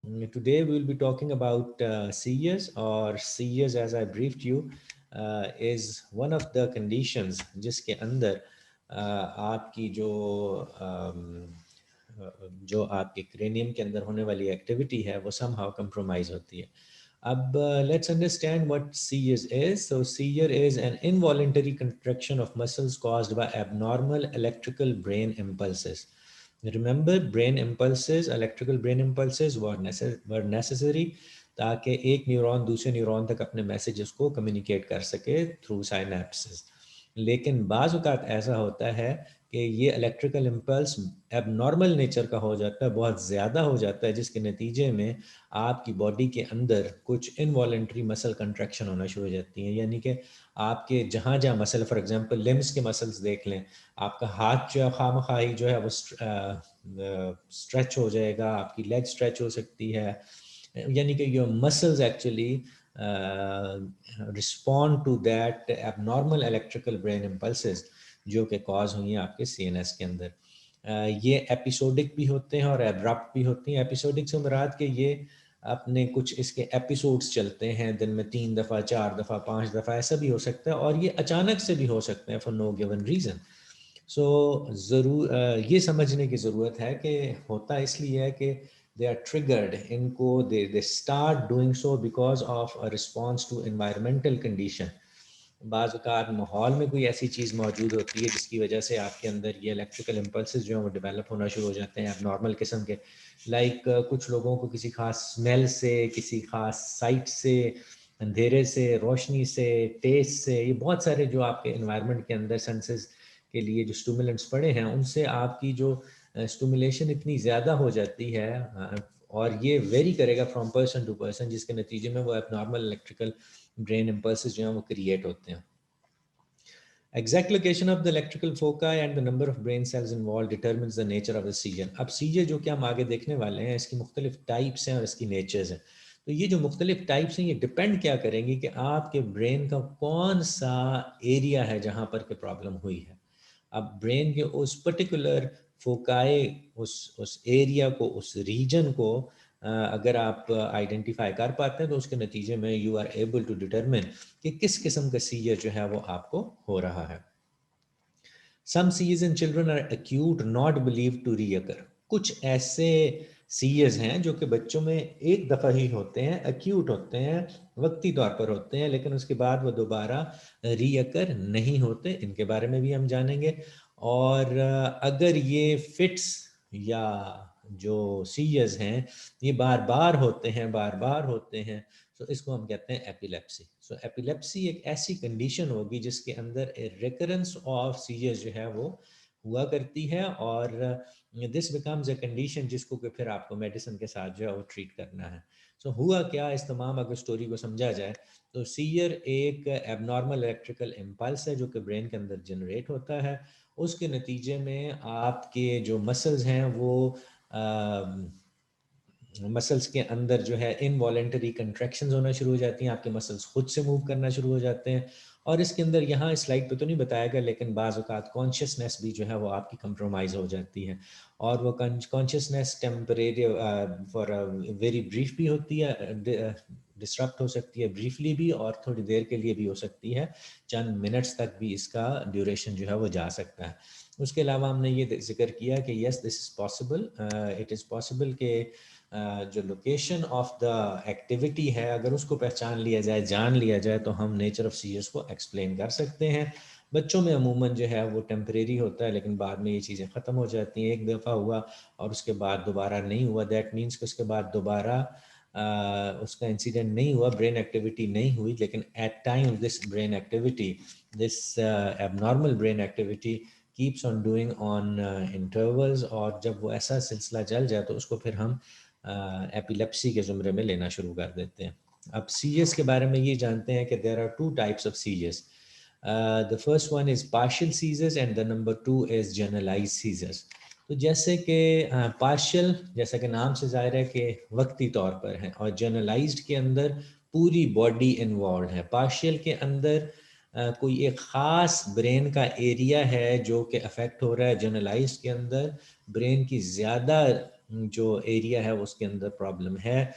Today we will be talking about seizures, or seizures, as I briefed you, is one of the conditions जिसके अंदर आपकी जो आपके cranium के अंदर होने वाली एक्टिविटी है वो somehow compromise होती है. अब let's understand what seizures is. So seizure is an involuntary contraction of muscles caused by abnormal electrical brain impulses. Remember, brain impulses, electrical brain impulses were necessary ताकि एक न्यूरॉन दूसरे neuron तक अपने messages को communicate कर सके through साइनेप्सेस. लेकिन बाज़ औक़ात ऐसा होता है कि ये इलेक्ट्रिकल इम्पल्स एबनॉर्मल नेचर का हो जाता है, बहुत ज़्यादा हो जाता है, जिसके नतीजे में आपकी बॉडी के अंदर कुछ इनवॉलेंट्री मसल कंट्रैक्शन होना शुरू हो जाती हैं. यानी कि आपके जहाँ जहाँ मसल, फॉर एग्जांपल लिम्स के मसल्स देख लें, आपका हाथ जो है खामखाही जो है वो स्ट्रेच हो जाएगा, आपकी लेग स्ट्रेच हो सकती है. यानी कि your muscles actually respond to that abnormal electrical brain impulses जो कि कॉज हुई हैं आपके सीएनएस के अंदर. ये एपिसोडिक भी होते हैं और एब्रप्ट भी होती हैं. एपिसोडिक से मुराद के ये अपने कुछ इसके एपिसोड्स चलते हैं, दिन में 3 दफ़ा 4 दफ़ा 5 दफ़ा ऐसा भी हो सकता है, और ये अचानक से भी हो सकते हैं फॉर नो गिवन रीज़न. सो ज़रूर ये समझने की ज़रूरत है कि होता इसलिए है कि दे आर ट्रिगर्ड, इनको they start doing so because of a response to environmental condition. बाज़ औक़ात माहौल में कोई ऐसी चीज़ मौजूद होती है जिसकी वजह से आपके अंदर ये इलेक्ट्रिकल इम्पल्सेस जो हैं वो डेवलप होना शुरू हो जाते हैं एबनॉर्मल किस्म के. लाइक कुछ लोगों को किसी खास स्मेल से, किसी खास साइट से, अंधेरे से, रोशनी से, टेस्ट से, ये बहुत सारे जो आपके एनवायरनमेंट के अंदर सेंसेस के लिए जो स्टिमुलेंट्स पड़े हैं, उनसे आपकी जो स्टिमुलेशन इतनी ज़्यादा हो जाती है, और ये वेरी करेगा फ्रॉम पर्सन टू पर्सन, जिसके नतीजे में वो एबनॉर्मल इलेक्ट्रिकल ब्रेन इम्पल्सेस जो हैं वो क्रिएट होते हैं. Exact location of the electrical foci and the number of brain cells involved determines the nature of the seizure. अब सीजर जो कि हम आगे देखने वाले हैं, इसकी मुख्तलिफ टाइप्स हैं और इसकी नेचर्स हैं. तो ये जो मुख्तलिफ टाइप्स हैं, ये डिपेंड क्या करेंगी कि आपके ब्रेन का कौन सा एरिया है जहाँ पर के प्रॉब्लम हुई है. अब ब्रेन के उस पर्टिकुलर फोकाए, उस एरिया को, उस रीजन को अगर आप आइडेंटिफाई कर पाते हैं तो उसके नतीजे में you are able to determine कि किस किस्म का सीजर जो है वो आपको हो रहा है. Some seizures in children are acute not believe to recur. कुछ ऐसे सीजर्स हैं जो कि बच्चों में एक दफ़ा ही होते हैं, एक्यूट होते हैं, वक्ती तौर पर होते हैं, लेकिन उसके बाद वो दोबारा रीअकर नहीं होते. इनके बारे में भी हम जानेंगे. और अगर ये फिट्स या जो सीजर्स हैं ये बार बार होते हैं, बार बार होते हैं, तो इसको हम कहते हैं एपिलेप्सी. सो एपिलेप्सी एक ऐसी कंडीशन होगी जिसके अंदर रिकरेंस ऑफ सीजर्स जो है वो हुआ करती है, और दिस बिकम्स अ कंडीशन जिसको कि फिर आपको मेडिसिन के साथ जो है वो ट्रीट करना है. सो हुआ क्या, इस तमाम अगर स्टोरी को समझा जाए तो सीजर एक एबनॉर्मल इलेक्ट्रिकल इम्पल्स है जो कि ब्रेन के अंदर जनरेट होता है. उसके नतीजे में आपके जो मसल्स हैं वो मसल्स के अंदर जो है इनवॉलेंटरी कंट्रैक्शंस होना शुरू हो जाती हैं, आपके मसल्स खुद से मूव करना शुरू हो जाते हैं. और इसके अंदर यहाँ स्लाइड पे तो नहीं बताया गया, लेकिन बाज़ औक़ात कॉन्शियसनेस भी जो है वो आपकी कंप्रोमाइज़ हो जाती है. और वो consciousness temporary for very brief भी होती है, डिसरप्ट हो सकती है ब्रीफली भी, और थोड़ी देर के लिए भी हो सकती है, चंद मिनट्स तक भी इसका ड्यूरेशन जो है वो जा सकता है. उसके अलावा हमने ये जिक्र किया कि yes this is possible, it is possible कि जो लोकेशन ऑफ द एक्टिविटी है अगर उसको पहचान लिया जाए, जान लिया जाए, तो हम नेचर ऑफ सीजर्स को एक्सप्लेन कर सकते हैं. बच्चों में अमूमन जो है वो टेम्परेरी होता है, लेकिन बाद में ये चीज़ें ख़त्म हो जाती हैं. एक दफ़ा हुआ और उसके बाद दोबारा नहीं हुआ, दैट मीन्स कि उसके बाद दोबारा उसका इंसिडेंट नहीं हुआ, ब्रेन एक्टिविटी नहीं हुई, लेकिन at time this brain activity, this abnormal brain activity keeps on doing on intervals. और जब वो ऐसा सिलसिला चल जाए तो उसको फिर हम एपिलेप्सी के ज़ुमरे में लेना शुरू कर देते हैं. अब सीजर्स के बारे में ये जानते हैं कि there are two types of seizures. The first one is partial seizures and the number two is generalize seizures. तो जैसे कि पार्शियल, जैसा कि नाम से ज़ाहिर है कि वक्ती तौर पर है, और जनरलाइज्ड के अंदर पूरी बॉडी इन्वॉल्व है. पार्शियल के अंदर कोई एक ख़ास ब्रेन का एरिया है जो कि अफेक्ट हो रहा है. जनरलाइज्ड के अंदर ब्रेन की ज़्यादा जो एरिया है उसके अंदर प्रॉब्लम है।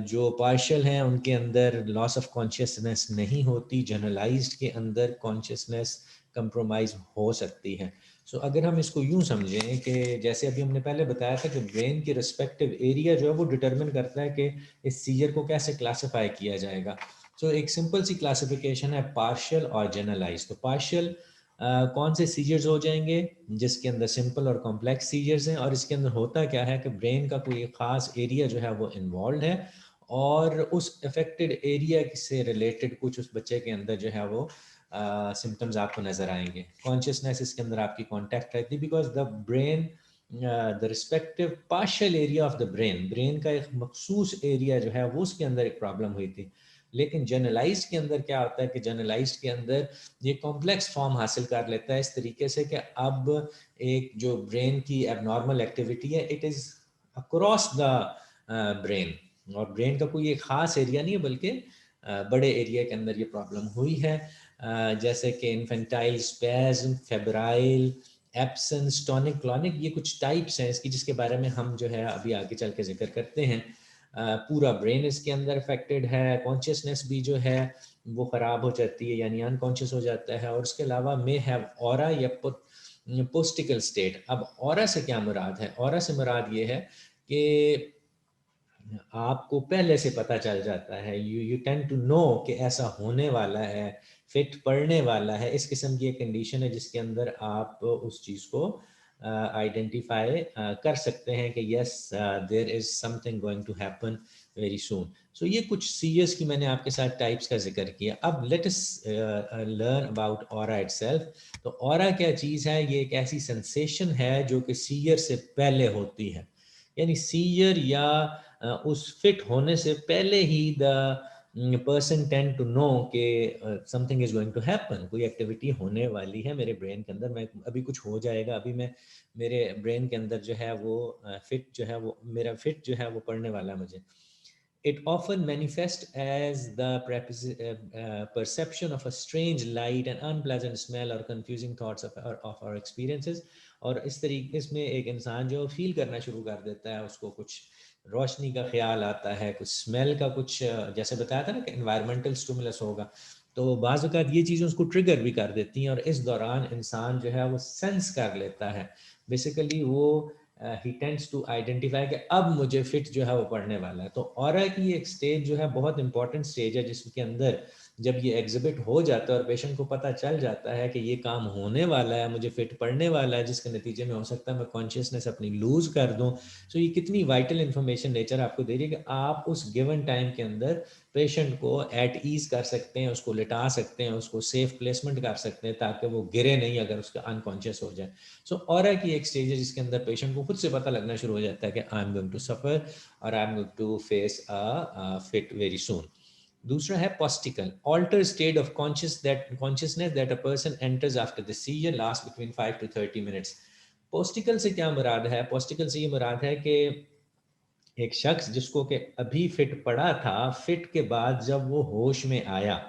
जो पार्शियल हैं उनके अंदर लॉस ऑफ कॉन्शियसनेस नहीं होती, जनरलाइज्ड के अंदर कॉन्शियसनेस कंप्रोमाइज़ हो सकती है। सो अगर हम इसको यूँ समझें कि जैसे अभी हमने पहले बताया था कि ब्रेन के रिस्पेक्टिव एरिया जो है वो डिटरमिन करता है कि इस सीजर को कैसे क्लासिफाई किया जाएगा। सो एक सिंपल सी क्लासिफिकेशन है पार्शियल और जनरलाइज। तो पार्शियल कौन से सीजर्स हो जाएंगे जिसके अंदर सिंपल और कॉम्प्लेक्स सीजर्स हैं, और इसके अंदर होता क्या है कि ब्रेन का कोई एक ख़ास एरिया जो है वो इन्वॉल्व है और उस अफेक्टेड एरिया से रिलेटेड कुछ उस बच्चे के अंदर जो है वो सिम्टम्स आपको नज़र आएंगे। कॉन्शियसनेस इसके अंदर आपकी कॉन्टैक्ट रहती है because the brain the respective partial area of the brain का एक मखसूस एरिया जो है वो उसके अंदर एक प्रॉब्लम हुई थी। लेकिन जनरलाइज्ड के अंदर क्या होता है कि जनरलाइज्ड के अंदर ये कॉम्प्लेक्स फॉर्म हासिल कर लेता है इस तरीके से कि अब एक जो ब्रेन की एबनॉर्मल एक्टिविटी है it is across the brain, और ब्रेन का कोई एक ख़ास एरिया नहीं है बल्कि बड़े एरिया के अंदर ये प्रॉब्लम हुई है। जैसे कि infantile spasm, febrile, absence, tonic clonic, ये कुछ टाइप्स हैं इसकी जिसके बारे में हम जो है अभी आगे चल के जिक्र करते हैं। पूरा ब्रेन इसके अंदर अफेक्टेड है, कॉन्शियसनेस भी जो है वो ख़राब हो जाती है यानी अनकॉन्शियस हो जाता है, और उसके अलावा मे हैव ऑरा या पोस्टिकल स्टेट। अब ऑरा से क्या मुराद है? ऑरा से मुराद ये है कि आपको पहले से पता चल जाता है, यू टेंड टू नो कि ऐसा होने वाला है, फिट पड़ने वाला है। इस किस्म की एक कंडीशन है जिसके अंदर आप उस चीज़ को आइडेंटिफाई कर सकते हैं कि yes there is something going to happen very soon. So ये कुछ सीरियस की मैंने आपके साथ टाइप्स का जिक्र किया। अब let us learn about aura itself. तो ऑरा क्या चीज़ है? ये एक ऐसी सेंसेशन है जो कि सीयर से पहले होती है, यानी सीयर या उस फिट होने से पहले ही the person tend to know कि something is going to happen, कोई एक्टिविटी होने वाली है मेरे ब्रेन के अंदर, मैं अभी कुछ हो जाएगा, अभी मैं मेरे ब्रेन के अंदर जो है वो फिट जो है वो मेरा फिट जो है वो पड़ने वाला है मुझे। It often manifests as the perception of a strange light, an unpleasant smell, or confusing thoughts of our experiences. और इस तरीके इसमें एक इंसान जो फील करना शुरू कर देता है, उसको कुछ रोशनी का ख्याल आता है, कुछ स्मेल का, कुछ जैसे बताया था ना कि एनवायरमेंटल स्टिमुलस होगा, तो बाज़ औक़ात ये चीज़ें उसको ट्रिगर भी कर देती हैं और इस दौरान इंसान जो है वो सेंस कर लेता है। बेसिकली वो ही टेंड्स टू आइडेंटिफाई कि अब मुझे फिट जो है वो पड़ने वाला है। तो ऑरा की एक स्टेज जो है बहुत इंपॉर्टेंट स्टेज है जिसके अंदर जब ये एग्जिबिट हो जाता है और पेशेंट को पता चल जाता है कि ये काम होने वाला है, मुझे फिट पड़ने वाला है, जिसके नतीजे में हो सकता है मैं कॉन्शियसनेस अपनी लूज कर दूं। सो ये कितनी वाइटल इंफॉर्मेशन नेचर आपको दे रही है कि आप उस गिवन टाइम के अंदर पेशेंट को एट ईज कर सकते हैं, उसको लिटा सकते हैं, उसको सेफ प्लेसमेंट कर सकते हैं ताकि वो गिरे नहीं अगर उसका अनकॉन्शियस हो जाए। सो ऑरा की एक स्टेज है जिसके अंदर पेशेंट को खुद से पता लगना शुरू हो जाता है कि I am going to suffer और I am going to face a fit very soon. दूसरा है postictal, alter state of consciousness that a person enters after the seizure, last between 5 to 30 minutes. Postictal से क्या मुराद है? पॉस्टिकल से ये मुराद है कि एक शख्स जिसको कि अभी फिट पड़ा था, फिट के बाद जब वो होश में आया,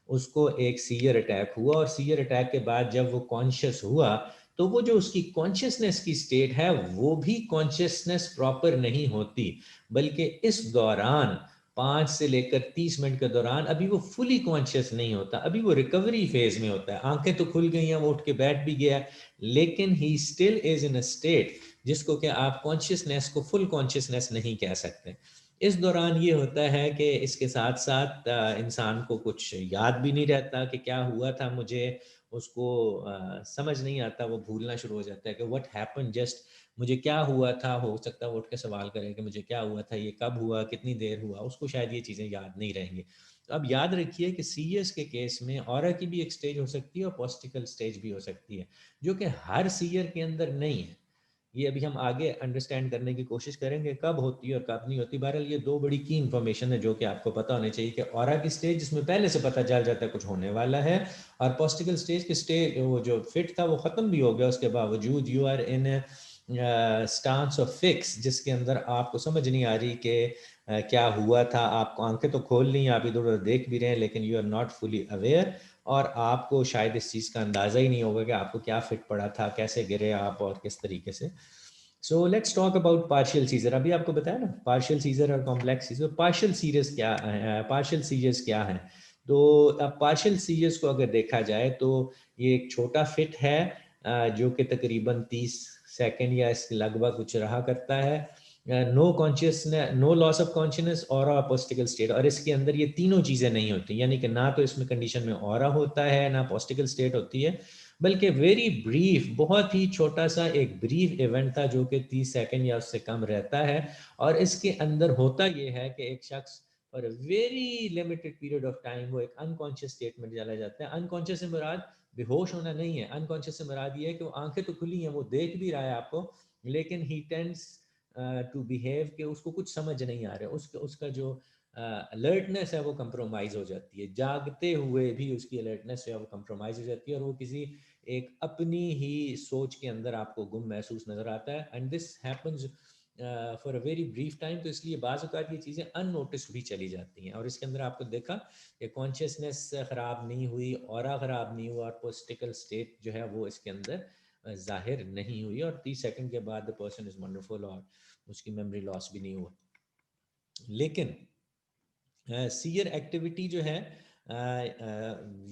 उसको एक सीयर अटैक हुआ और सीयर अटैक के बाद जब वो कॉन्शियस हुआ, तो वो जो उसकी कॉन्शियसनेस की स्टेट है, वो भी कॉन्शियसनेस प्रॉपर नहीं होती, बल्कि इस दौरान 5 से लेकर 30 मिनट के दौरान अभी वो फुली कॉन्शियस नहीं होता, अभी वो रिकवरी फेज में होता है। आंखें तो खुल गई हैं, वो उठ के बैठ भी गया, लेकिन he still is in a state जिसको कि आप कॉन्शियसनेस को फुल कॉन्शियसनेस नहीं कह सकते। इस दौरान ये होता है कि इसके साथ साथ इंसान को कुछ याद भी नहीं रहता कि क्या हुआ था मुझे, उसको समझ नहीं आता, वो भूलना शुरू हो जाता है कि व्हाट हैपन जस्ट, मुझे क्या हुआ था। हो सकता है वो उठ के सवाल करे कि मुझे क्या हुआ था, ये कब हुआ, कितनी देर हुआ, उसको शायद ये चीज़ें याद नहीं रहेंगी। तो अब याद रखिए कि सीएस के केस में ऑरा की भी एक स्टेज हो सकती है और पॉस्टिकल स्टेज भी हो सकती है, जो कि हर सीयर के अंदर नहीं है। ये अभी हम आगे अंडरस्टैंड करने की कोशिश करेंगे कब होती है और कब नहीं होती। बहरहाल ये दो बड़ी की इंफॉर्मेशन है जो कि आपको पता होनी चाहिए कि ऑरा की स्टेज जिसमें पहले से पता चल जाता है कुछ होने वाला है, और पॉस्टिकल स्टेज की स्टेज वो जो फिट था वो ख़त्म भी हो गया, उसके बावजूद you are instance of fix जिसके अंदर आपको समझ नहीं आ रही कि क्या हुआ था। आपको आंखें तो खोल ली, आप इधर उधर देख भी रहे हैं, लेकिन you are not fully aware, और आपको शायद इस चीज़ का अंदाज़ा ही नहीं होगा कि आपको क्या फिट पड़ा था, कैसे गिरे आप और किस तरीके से। So let's talk about partial seizure. अभी आपको बताया ना पार्शियल सीजर और कॉम्प्लेक्स सीजर। पार्शियल सीजर्स क्या है, पार्शियल सीजर्स क्या है? तो अब पार्शियल सीजर्स को अगर देखा जाए तो ये एक छोटा फिट है जो कि तकरीबन 30 सेकंड या इसके लगभग कुछ रहा करता है। No consciousness, no loss of consciousness और पोस्टिकल स्टेट। और इसके अंदर ये तीनों चीज़ें नहीं होती, यानी कि ना तो इसमें कंडीशन में ऑरा होता है, ना पोस्टिकल स्टेट होती है, बल्कि वेरी ब्रीफ, बहुत ही छोटा सा एक ब्रीफ इवेंट था जो कि 30 सेकंड या उससे कम रहता है। और इसके अंदर होता ये है कि एक शख्स और very limited period of time वो एक अनकॉन्शियस स्टेट में चला जाता है। अनकॉन्शियस से मुराद बेहोश होना नहीं है, अनकॉन्शियस से मुराद ये है कि वो आंखें तो खुली हैं, वो देख भी रहा है आपको, लेकिन ही टेंड्स टू बिहेव कि उसको कुछ समझ नहीं आ रहा है, उसका जो अलर्टनेस है वो कंप्रोमाइज हो जाती है। जागते हुए भी उसकी अलर्टनेस जो है वो कंप्रोमाइज हो जाती है और वो किसी एक अपनी ही सोच के अंदर आपको गुम महसूस नजर आता है। And this happens for a very brief time. तो इसलिए बाज़ औक़ात ये चीज़ें अननोटिस भी चली जाती हैं। और इसके अंदर आपको देखा कि कॉन्शियसनेस ख़राब नहीं हुई, ऑरा ख़राब नहीं हुआ, और पोस्टिकल स्टेट जो है वो इसके अंदर ज़ाहिर नहीं हुई, और 30 सेकंड के बाद द पर्सन इज़ वंडरफुल और उसकी मेमोरी लॉस भी नहीं हुआ। लेकिन सीयर एक्टिविटी जो है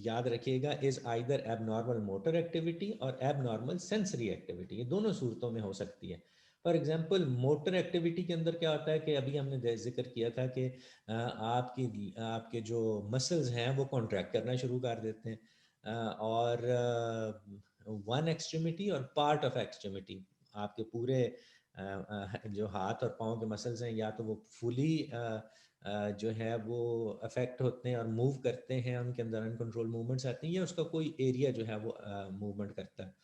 याद रखिएगा is either abnormal motor activity और एबनॉर्मल सेंसरी एक्टिविटी। ये दोनों सूरतों में हो सकती है। फॉर एग्जांपल मोटर एक्टिविटी के अंदर क्या होता है कि अभी हमने जिक्र किया था कि आपकी आपके जो मसल्स हैं वो कॉन्ट्रैक्ट करना शुरू कर देते हैं, और वन एक्सट्रीमिटी और पार्ट ऑफ एक्सट्रीमिटी, आपके पूरे जो हाथ और पाँव के मसल्स हैं या तो वो फुली जो है वो अफेक्ट होते हैं और मूव करते हैं, उनके अंदर अनकंट्रोल मूवमेंट्स आती हैं, या उसका कोई एरिया जो है वो मूवमेंट करता है।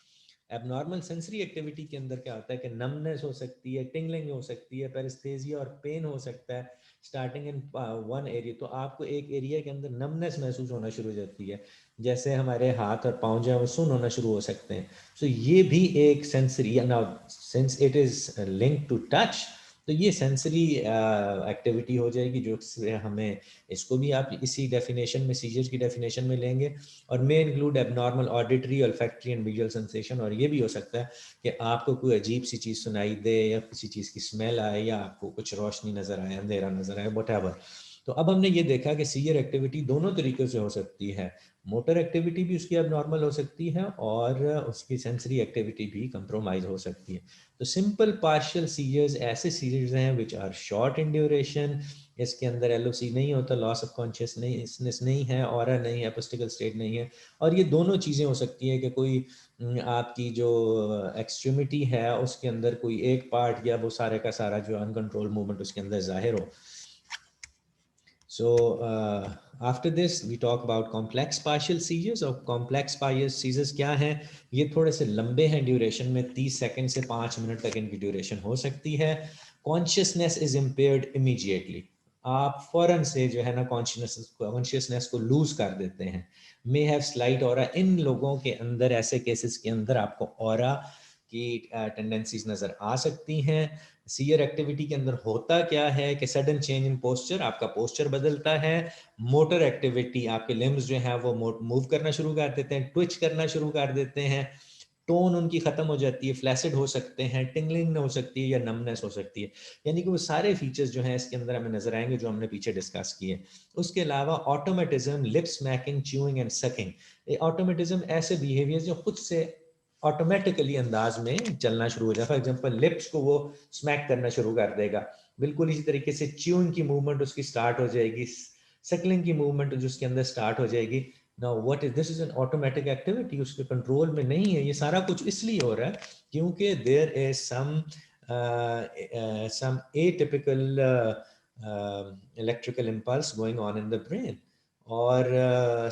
एबनॉर्मल सेंसरी एक्टिविटी के अंदर क्या होता है कि नमनेस हो सकती है, टिंगलिंग हो सकती है, पेरिस्थेसिया और पेन हो सकता है स्टार्टिंग इन वन एरिया। तो आपको एक एरिया के अंदर नमनेस महसूस होना शुरू हो जाती है, जैसे हमारे हाथ और पाँव जो है वो सुन्न होना शुरू हो सकते हैं। सो ये भी एक sensory, now since it is link to touch, तो ये सेंसरी एक्टिविटी हो जाएगी, जो हमें इसको भी आप इसी डेफिनेशन में, सीजर की डेफिनेशन में लेंगे। और may include abnormal auditory, olfactory and visual sensation. और ये भी हो सकता है कि आपको कोई अजीब सी चीज़ सुनाई दे, या किसी चीज़ की स्मेल आए, या आपको कुछ रोशनी नज़र आए, अंधेरा नज़र आए, व्हाटएवर। तो अब हमने ये देखा कि सीयर एक्टिविटी दोनों तरीके से हो सकती है। मोटर एक्टिविटी भी उसकी अब नॉर्मल हो सकती है, और उसकी सेंसरी एक्टिविटी भी कंप्रोमाइज हो सकती है। तो सिंपल पार्शियल सीजर्स ऐसे सीजर्स हैं which are short in duration, इसके अंदर एलओसी नहीं होता, लॉस ऑफ कॉन्शियसनेस नहीं है, ऑरा नहीं है, एपिस्टिकल स्टेट नहीं है। और ये दोनों चीज़ें हो सकती हैं कि कोई आपकी जो एक्सट्रीमिटी है उसके अंदर कोई एक पार्ट या वो सारे का सारा जो अनकंट्रोल मूवमेंट उसके अंदर जाहिर हो। So after this we talk about complex partial seizures। और complex partial seizures क्या हैं? ये थोड़े से लंबे हैं ड्यूरेशन में, 30 सेकंड से 5 मिनट तक इनकी ड्यूरेशन हो सकती है। कॉन्शियसनेस इज इम्पेयर्ड इमीडिएटली, आप फौरन से जो है ना कॉन्शियसनेस को लूज कर देते हैं। मे हैव स्लाइट ऑरा, इन लोगों के अंदर, ऐसे केसेस के अंदर आपको ऑरा की टेंडेंसीज नजर आ सकती हैं। सीयर एक्टिविटी के अंदर होता क्या है कि सडन चेंज इन पोस्चर, आपका पोस्चर बदलता है। मोटर एक्टिविटी, आपके लिम्स जो है वो मूव करना शुरू कर देते हैं, ट्विच करना शुरू कर देते हैं। टोन उनकी खत्म हो जाती है, फ्लैसिड हो सकते हैं, टिंगलिंग हो सकती है, या नमनेस हो सकती है। यानी कि वो सारे फीचर्स जो हैं इसके अंदर हमें नजर आएंगे जो हमने पीछे डिस्कस किए। उसके अलावा automatism, lip smacking, chewing and sucking. Automatism ऐसे बिहेवियर जो खुद से ऑटोमेटिकली अंदाज में चलना शुरू हो जाए। फॉर एग्जाम्पल लिप्स को वो स्मैक करना शुरू कर देगा, बिल्कुल इसी तरीके से च्यूइंग की मूवमेंट उसकी स्टार्ट हो जाएगी, सकलिंग की मूवमेंट जो उसके अंदर स्टार्ट हो जाएगी। Now what is this, is an automatic activity, उसके कंट्रोल में नहीं है। ये सारा कुछ इसलिए हो रहा है क्योंकि there is some atypical electrical impulse going on in the brain. और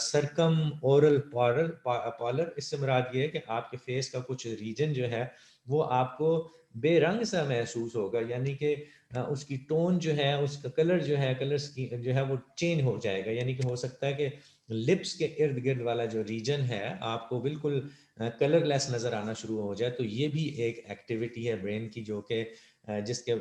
सरकम ओरल पॉलर, इससे मुराद ये है कि आपके फेस का कुछ रीजन जो है वो आपको बेरंग सा महसूस होगा, यानी कि उसकी टोन जो है, उसका कलर जो है, कलर जो है वो चेंज हो जाएगा। यानी कि हो सकता है कि लिप्स के इर्द गिर्द वाला जो रीजन है आपको बिल्कुल कलरलेस नजर आना शुरू हो जाए। तो ये भी एक एक्टिविटी है ब्रेन की जो कि जिसके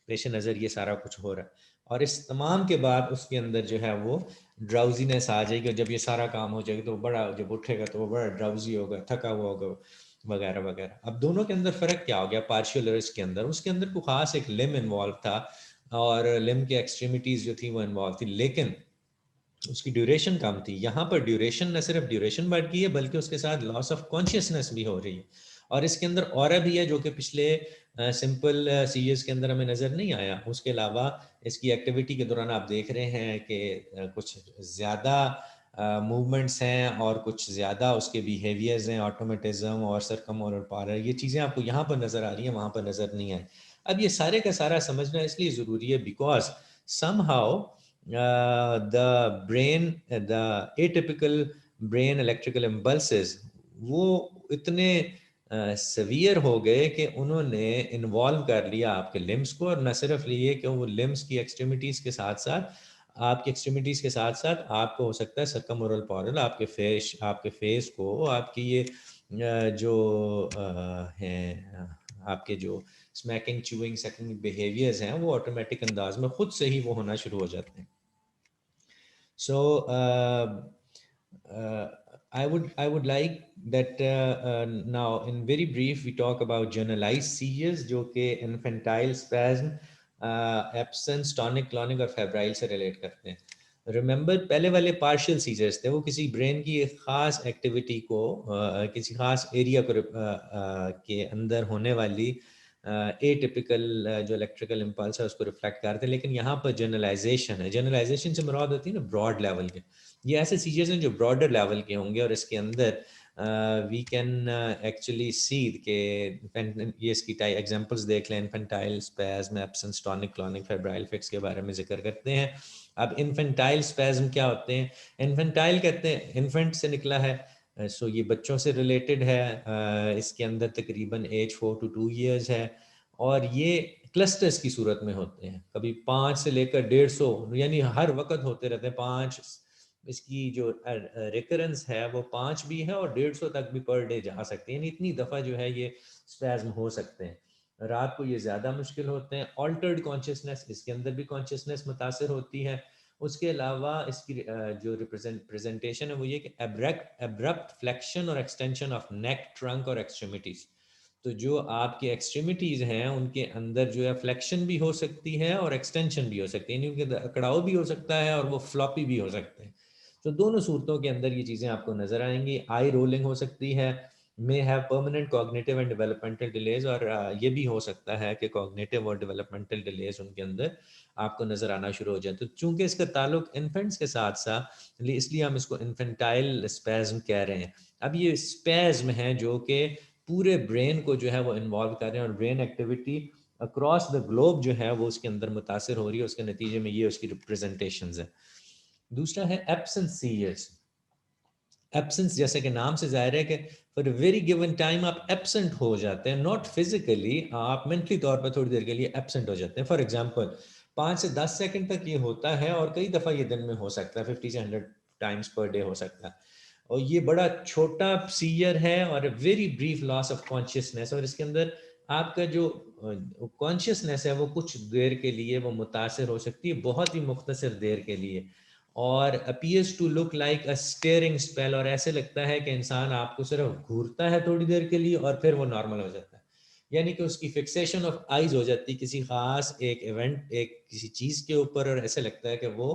पेश नज़र ये सारा कुछ हो रहा है। और इस तमाम के बाद उसके अंदर जो है वो ड्राउजीनेस आ जाएगी, और जब ये सारा काम हो जाएगा तो बड़ा, जब उठेगा तो वो बड़ा ड्राउजी होगा, थका हुआ होगा। वगैरह वगैरह। अब दोनों के अंदर फ़र्क क्या हो गया पार्शियल रिस्क के अंदर? उसके अंदर कोई ख़ास एक लिम इन्वॉल्व था और लिम के एक्सट्रीमिटीज़ जो थी वो इन्वॉल्व थी, लेकिन उसकी ड्यूरेशन कम थी। यहाँ पर ड्यूरेशन, न सिर्फ ड्यूरेशन बढ़ गई है बल्कि उसके साथ लॉस ऑफ कॉन्शियसनेस भी हो रही है। और इसके अंदर ऑरा भी है जो कि पिछले सिंपल सीरीज के अंदर हमें नज़र नहीं आया। उसके अलावा इसकी एक्टिविटी के दौरान आप देख रहे हैं कि कुछ ज़्यादा मूवमेंट्स हैं और कुछ ज़्यादा उसके बिहेवियर्स हैं, ऑटोमेटिज्म और सरकमओरल पावर, ये चीज़ें आपको यहाँ पर नज़र आ रही हैं, वहाँ पर नज़र नहीं आई। अब ये सारे का सारा समझना इसलिए ज़रूरी है because somehow the brain, the atypical brain electrical impulses वो इतने सवियर हो गए कि उन्होंने इन्वॉल्व कर लिया आपके लिम्स को, और न सिर्फ लिए कि वो लिम्स की एक्सट्रीमिटीज़ के साथ साथ आपकी एक्सट्रीमिटीज़ के साथ साथ आपको हो सकता है सर्कमओरल पॉरल, आपके फेस को, आपकी ये जो हैं आपके जो स्मैकिंग, च्यूइंग, सकिंग बिहेवियर्स हैं वो ऑटोमेटिक अंदाज में खुद से ही वो होना शुरू हो जाते हैं। सो I would like that now in very brief we talk about generalized seizures जो कि infantile spasm, absence, tonic clonic और febrile से relate करते हैं। रिमेंबर पहले वाले पार्शियल सीजर्स थे, वो किसी ब्रेन की एक ख़ास एक्टिविटी को किसी ख़ास एरिया को के अंदर होने वाली एटिपिकल जो इलेक्ट्रिकल इम्पल्स है उसको रिफ्लेक्ट करते हैं। लेकिन यहाँ पर जनरलाइजेशन है, जनरलाइजेशन से मुराद होती है ना ब्रॉड लेवल के। ये ऐसे सीजर्स हैं जो ब्रॉडर लेवल के होंगे और इसके अंदर वी कैन एक्चुअली सी के ये इसकी एग्जांपल्स देख लें, infantile spasm, absence, tonic clonic, febrile fix के बारे में जिक्र करते हैं। अब इन्फेंटाइल स्पैज्म क्या होते हैं? इन्फेंटाइल कहते हैं इन्फेंट से निकला है, सो ये बच्चों से रिलेटेड है। इसके अंदर तकरीबन एज 4 to 2 years है और ये क्लस्टर्स की सूरत में होते हैं, कभी 5 से लेकर 150, यानी हर वक्त होते रहते हैं 5। इसकी जो रिकरेंस है वो 5 भी है और 150 तक भी पर डे जा सकते हैं, यानी इतनी दफ़ा जो है ये स्पैज्म हो सकते हैं। रात को ये ज़्यादा मुश्किल होते हैं। ऑल्टर्ड कॉन्शियसनेस, इसके अंदर भी कॉन्शियसनेस मुतासर होती है। उसके अलावा इसकी जो प्रेजेंटेशन है वो ये कि एब्रप्ट फ्लेक्शन और एक्सटेंशन ऑफ नेक, ट्रंक और एक्सट्रीमिटीज़। तो जो आपकी एक्सट्रीमिटीज़ हैं उनके अंदर जो है फ्लेक्शन भी हो सकती है और एक्सटेंशन भी हो सकती है, यानी उनके अकड़ाव भी हो सकता है और वो फ्लॉपी भी हो सकते हैं। तो दोनों सूरतों के अंदर ये चीज़ें आपको नज़र आएंगी। आई रोलिंग हो सकती है, may have permanent cognitive and developmental delays, और ये भी हो सकता है कि कॉग्निटिव और डेवलपमेंटल डिलेज उनके अंदर आपको नज़र आना शुरू हो जाए। तो चूंकि इसका ताल्लुक इन्फेंट्स के साथ साथ, इसलिए हम इसको इन्फेंटाइल स्पैज्म कह रहे हैं। अब ये स्पैज्म हैं जो कि पूरे ब्रेन को जो है वो इन्वॉल्व कर रहे हैं और brain activity across the globe जो है वो उसके अंदर मुतासर हो रही है। उसके नतीजे में ये उसकी रिप्रेजेंटेशंस है। दूसरा है एब्सेंस सीयर्स। एब्सेंस जैसे कि नाम से जाहिर है कि for a very given time आप एब्सेंट हो जाते हैं, नॉट फिजिकली, आप मेंटली तौर पर थोड़ी देर के लिए एब्सेंट हो जाते हैं। फॉर एग्जांपल 5 से 10 सेकंड तक ये होता है और कई दफ़ा ये दिन में हो सकता है, 50 से 100 टाइम्स पर डे हो सकता है। और ये बड़ा छोटा सीयर है और very brief loss of consciousness, और इसके अंदर आपका जो कॉन्शियसनेस है वो कुछ देर के लिए वो मुतासर हो सकती है, बहुत ही मुख्तसर देर के लिए, और appears to look like a staring spell, और ऐसे लगता है कि इंसान आपको सिर्फ घूरता है थोड़ी देर के लिए और फिर वो नॉर्मल हो जाता है। यानी कि उसकी फिक्सेशन ऑफ आइज हो जाती है किसी खास एक इवेंट, एक किसी चीज़ के ऊपर, और ऐसे लगता है कि वो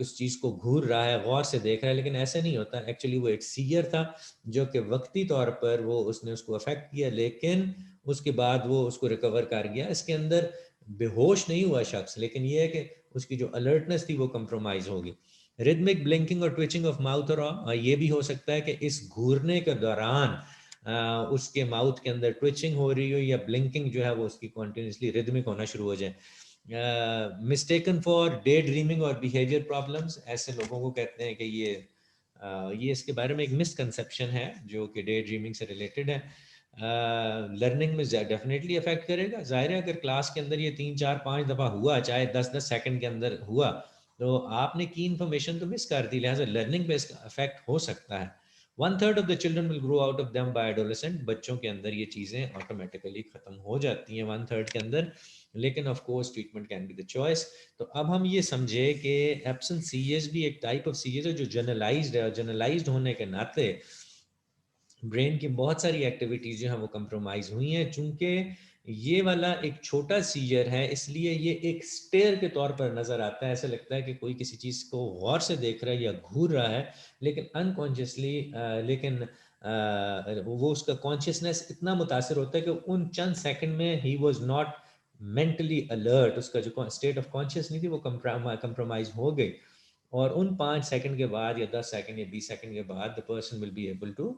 उस चीज़ को घूर रहा है, गौर से देख रहा है, लेकिन ऐसे नहीं होता। एक्चुअली वो एक सीयर था जो कि वक्ती तौर पर वो उसने उसको अफेक्ट किया, लेकिन उसके बाद वो उसको रिकवर कर गया। इसके अंदर बेहोश नहीं हुआ शख्स, लेकिन ये है कि उसकी जो अलर्टनेस थी वो कंप्रोमाइज होगी। रिदमिक ब्लिंकिंग और ट्विचिंग ऑफ माउथ, और ये भी हो सकता है कि इस घूरने के दौरान उसके माउथ के अंदर ट्विचिंग हो रही हो या ब्लिंकिंग जो है वो उसकी कॉन्टिन्यूसली रिदमिक होना शुरू हो जाए। मिस्टेकन फॉर डे ड्रीमिंग और बिहेवियर प्रॉब्लम्स, ऐसे लोगों को कहते हैं कि ये इसके बारे में एक मिसकंसेप्शन है जो कि डे ड्रीमिंग से रिलेटेड है। लर्निंग में डेफिनेटली अफेक्ट करेगा। जाहिर है अगर क्लास के अंदर ये 3 4 5 दफ़ा हुआ, चाहे 10 10 सेकंड के अंदर हुआ, तो आपने की इन्फॉर्मेशन तो मिस कर दी, लिहाजा लर्निंग पे इसका अफेक्ट हो सकता है। 1/3 of the children will grow out of them by adolescent, बच्चों के अंदर ये चीज़ें ऑटोमेटिकली ख़त्म हो जाती हैं 1/3 के अंदर, लेकिन of course treatment can be the choice. तो अब हम ये समझे कि एब्सेंट सीएस भी एक टाइप ऑफ सीएस है जो जनरलाइज्ड है, और जनरलाइज्ड होने के नाते ब्रेन की बहुत सारी एक्टिविटीज़ जो हैं वो कंप्रोमाइज़ हुई हैं। चूँकि ये वाला एक छोटा सीजर है, इसलिए ये एक स्टेयर के तौर पर नज़र आता है। ऐसा लगता है कि कोई किसी चीज़ को गौर से देख रहा है या घूर रहा है, लेकिन अनकॉन्शियसली वो उसका कॉन्शियसनेस इतना मुतासिर होता है कि उन चंद सेकंड में he was not mentally alert, उसका जो स्टेट ऑफ कॉन्शियस नहीं थी वो कंप्रोमाइज़ हो गई। और उन 5 सेकंड के बाद या 10 सेकंड या 20 सेकंड के बाद the person will be able to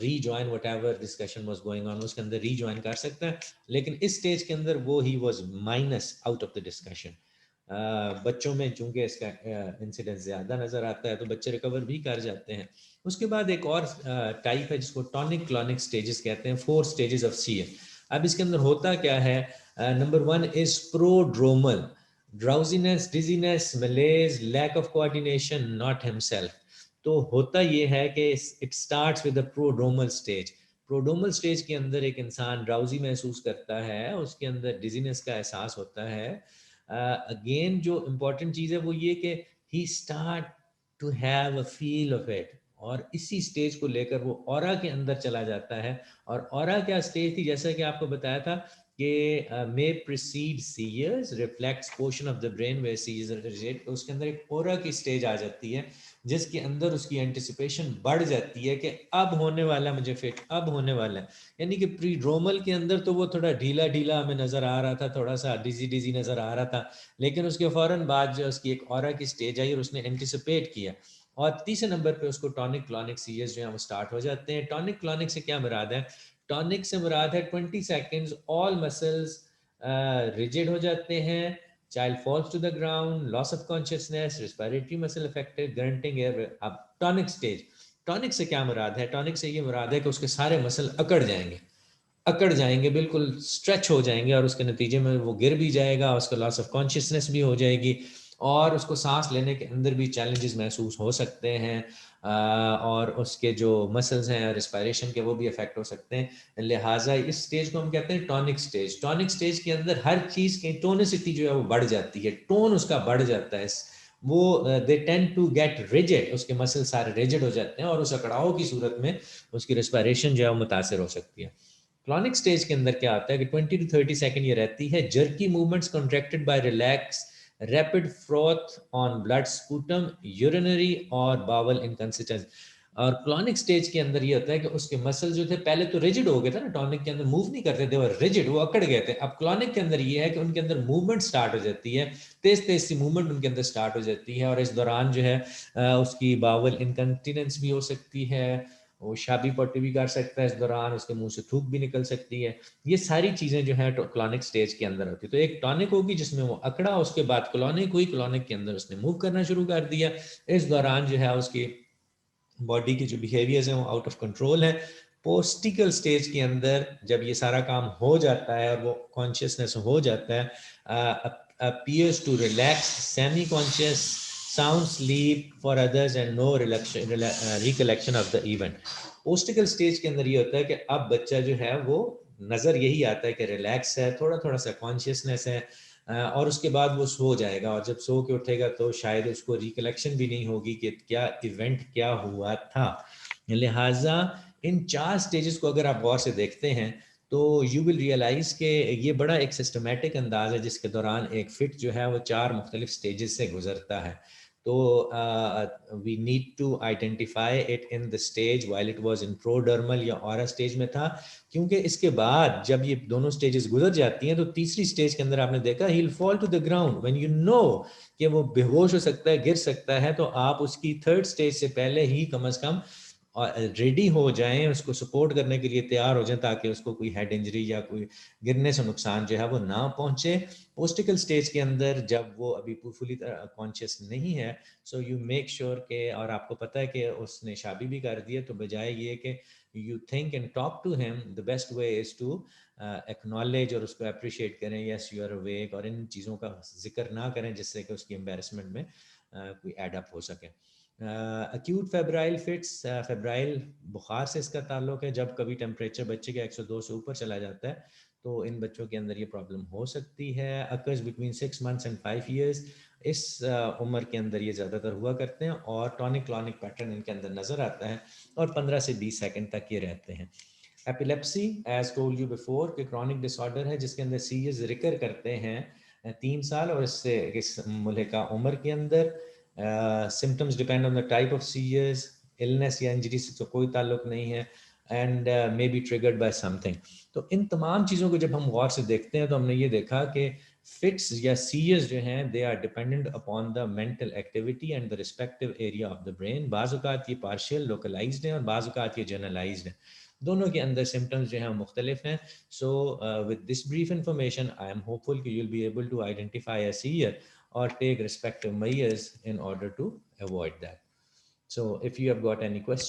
rejoin whatever discussion was going on, उसके अंदर रीजॉइन कर सकता है। लेकिन इस स्टेज के अंदर वो he was minus out of the discussion. बच्चों में चूंकि इसका इंसिडेंस ज़्यादा नज़र आता है तो बच्चे रिकवर भी कर जाते हैं। उसके बाद एक और टाइप है जिसको टॉनिक क्लॉनिक स्टेजेस कहते हैं, 4 स्टेजेस ऑफ सीए। अब इसके अंदर होता क्या है? Number 1 is prodromal, drowsiness, dizziness, malaise, lack of coordination, not himself. तो होता ये है कि it starts with the prodromal stage. Prodromal stage के अंदर एक इंसान ड्राउजी महसूस करता है, उसके अंदर डिजीनेस का एहसास होता है। अगेन जो इम्पोर्टेंट चीज़ है वो ये कि he start to have a feel of it, और इसी स्टेज को लेकर वो ऑरा के अंदर चला जाता है। और ऑरा क्या स्टेज थी, जैसा कि आपको बताया था कि may precede seizures, reflects portion of the brain way sees reject, उसके अंदर एक ऑरा की स्टेज आ जाती है जिसके अंदर उसकी एंटिसिपेशन बढ़ जाती है कि अब होने वाला है मुझे फिट, अब होने वाला है। यानी कि प्रीड्रोमल के अंदर तो वो थोड़ा ढीला ढीला हमें नज़र आ रहा था, थोड़ा सा डिजी डिजी नज़र आ रहा था, लेकिन उसके फ़ौरन बाद जो उसकी एक ऑरा की स्टेज आई और उसने एंटिसिपेट किया। और तीसरे नंबर पे उसको टॉनिक क्लॉनिक सीएस जो है वो स्टार्ट हो जाते हैं। टॉनिक क्लॉनिक से क्या मुराद है? टॉनिक से मुराद है 20 सेकेंड्स ऑल मसल्स रिजिड हो जाते हैं, child falls to the ground, loss of consciousness, respiratory muscle affected, grunting air. अब टॉनिक स्टेज, टॉनिक से क्या मुराद है? टॉनिक से ये मुराद है कि उसके सारे मसल अकड़ जाएंगे, अकड़ जाएंगे, बिल्कुल स्ट्रेच हो जाएंगे, और उसके नतीजे में वो गिर भी जाएगा, उसका लॉस ऑफ कॉन्शियसनेस भी हो जाएगी, और उसको सांस लेने के अंदर भी चैलेंजेस महसूस हो सकते हैं। और उसके जो मसल्स हैं रिस्पायरेशन के वो भी अफेक्ट हो सकते हैं। लिहाजा इस स्टेज को हम कहते हैं टॉनिक स्टेज। टॉनिक स्टेज के अंदर हर चीज़ की टोनिसिटी जो है वो बढ़ जाती है, टोन उसका बढ़ जाता है। वो they tend to get rigid, उसके मसल सारे रिजिड हो जाते हैं, और उस अकड़ाव की सूरत में उसकी रिस्पायरेशन जो है वो मुतासर हो सकती है। क्लॉनिक स्टेज के अंदर क्या होता है कि 20 टू 30 सेकंड ये रहती है, jerky movements contracted by relax, rapid froth on blood sputum, urinary और बावल इनकंसिस्टेंस। और क्लॉनिक स्टेज के अंदर ये होता है कि उसके मसल जो थे पहले तो रिजिड हो गए थे ना, टॉनिक के अंदर मूव नहीं करते थे, वो रिजिड, वो अकड़ गए थे। अब क्लॉनिक के अंदर ये है कि उनके अंदर मूवमेंट स्टार्ट हो जाती है, तेज तेज सी मूवमेंट उनके अंदर स्टार्ट हो जाती है, और इस दौरान जो है उसकी बावल इनकंटिनेंस भी हो सकती है, वो शाबी पट्टी भी कर सकता है, इस दौरान उसके मुंह से थूक भी निकल सकती है। ये सारी चीज़ें जो है क्लॉनिक स्टेज के अंदर होती है। तो एक टॉनिक होगी जिसमें वो अकड़ा, उसके बाद क्लॉनिक हुई, क्लॉनिक के अंदर उसने मूव करना शुरू कर दिया। इस दौरान जो है उसकी बॉडी के जो बिहेवियर्स हैं वो आउट ऑफ कंट्रोल है। पोस्टिकल स्टेज के अंदर जब ये सारा काम हो जाता है और वो कॉन्शियसनेस हो जाता है, appears to relax, semi conscious, sound sleep for others and no recollection of the event। Postictal stage के अंदर ये होता है कि अब बच्चा जो है वो नज़र यही आता है कि रिलैक्स है, थोड़ा थोड़ा सा कॉन्शियसनेस है, और उसके बाद वो सो जाएगा, और जब सो के उठेगा तो शायद उसको रिकलेक्शन भी नहीं होगी कि क्या इवेंट क्या हुआ था। लिहाजा इन 4 स्टेजेस को अगर आप गौर से देखते हैं तो यू विल रियलाइज कि ये बड़ा एक सिस्टमेटिक अंदाज है जिसके दौरान एक फिट जो है वो 4 मुख्तलिफ स्टेजेस से गुजरता है। तो we need to identify it in the stage while it was in prodromal या ऑरा स्टेज में था, क्योंकि इसके बाद जब ये दोनों स्टेजेस गुजर जाती हैं तो तीसरी स्टेज के अंदर आपने देखा he will fall to the ground when you know कि वो बेहोश हो सकता है, गिर सकता है, तो आप उसकी थर्ड स्टेज से पहले ही कम से कम रेडी हो जाएं, उसको सपोर्ट करने के लिए तैयार हो जाएं, ताकि उसको कोई हेड इंजरी या कोई गिरने से नुकसान जो है वो ना पहुंचे। पोस्टिकल स्टेज के अंदर जब वो अभी फुली कॉन्शियस नहीं है, सो यू मेक श्योर के, और आपको पता है कि उसने शादी भी कर दी है, तो बजाय ये कि you think and talk to him, the best way is to acknowledge और उसको अप्रिशिएट करें, यस यू आर अवेक, और इन चीज़ों का जिक्र ना करें जिससे कि उसकी एम्बेरसमेंट में कोई एडअप हो सके। अक्यूट फेब्राइल फिट्स, फेब्राइल बुखार से इसका ताल्लुक है। जब कभी टेम्परेचर बच्चे के 102 से ऊपर चला जाता है तो इन बच्चों के अंदर ये प्रॉब्लम हो सकती है। Occurs between 6 months and 5 years। इस उम्र के अंदर ये ज़्यादातर हुआ करते हैं और टॉनिक क्लॉनिक पैटर्न इनके अंदर नज़र आता है और 15 से 20 सेकंड तक ये रहते हैं। Epilepsy as told you before कि क्रॉनिक डिसऑर्डर है जिसके अंदर सीरियस रिकर करते हैं 3 साल और इससे इस मुल्हिका उम्र के अंदर। Symptoms depend on the type of serious, illness या इंजरी से तो कोई ताल्लुक नहीं है and may be triggered by something. तो इन तमाम चीज़ों को जब हम गौर से देखते हैं तो हमने ये देखा कि फिट्स या सीरियस जो हैं they are dependent upon the mental activity and the respective area of the brain. बाज़ औक़ात ये पार्शियल लोकलाइज्ड हैं और बाज़ औक़ात ये जनरलाइज्ड हैं। दोनों के अंदर सिम्टम्स जो हैं वो मुख्तलिफ हैं। So with this brief information I am hopeful कि you'll be able to identify a seer or take respective measures in order to avoid that. So if you have got any questions